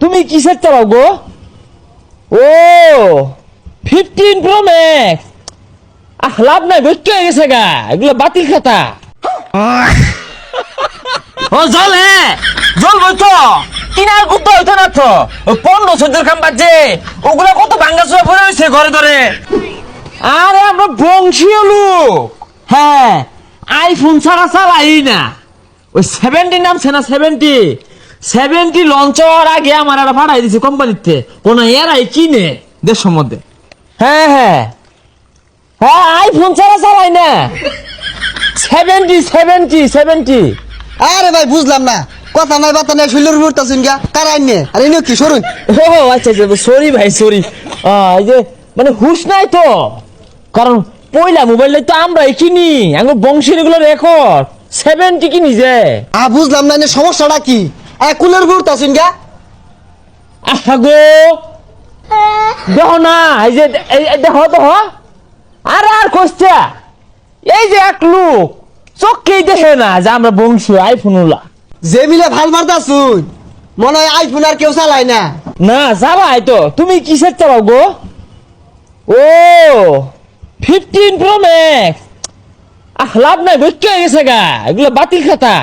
তুমি কিসের চালাও গো? ও 15 প্রো ম্যাক্স। লাভ নাই, বেচতে হয়ে গেছে গা, এগুলো বাতিল খাতা। ও জলে জ্বলবো তো, কিনার কুত্তা হইতো না তো। 15-14 খাম বাজছে, ওগুলা কত ভাঙ্গা চোরা পড়ে রয়েছে ঘরে ধরে। আরে আমরা বংশীয় লোক। হ্যাঁ, আইফোন ছাড়া চালাই না। ওই 70 নামছে না, 70 লঞ্চ হওয়ার আগে আমার একটা ভাড়াই দিছে কোম্পানিতে, কোন এরাই কিনে দেশের মধ্যে। হ্যাঁ হ্যাঁ হ্যাঁ, আইফোন ছাড়া চালাই না। 70। আরে ভাই বুঝলাম না, কথা নাই বাতা নাই, শৈলের উঠতেছেন গা কারাই নে। আরে ইনো কি সরুন। ও আচ্ছা আচ্ছা, সরি ভাই সরি। এই যে মানে হুশ নাই তো, কারণ পয়লা মোবাইল তো আমরাই কিনি, আমার বংশের এগুলো রেকর্ড 70 কিনি যে। বুঝলাম না, এনে সমস্যাটা কি? কুলের উঠতেছেন গা। আহা গো, দেখো না, এই যে দেখো তো, আর কষ্টা, এই যে এক লোক চোখেই দেখে না যে আমরা বংশীয় আইফোন ওলা। যে মিলে ভাল মারতাছুন, মনে হয় আইফোন আর কেউ চালায় না। না চালাই তো। তুমি কিসের চালাও গো? ও 15 প্রো ম্যাক্স। লাভ নাই, বেচতে হয়ে গেছে গা, এগুলো বাতিল খাতা।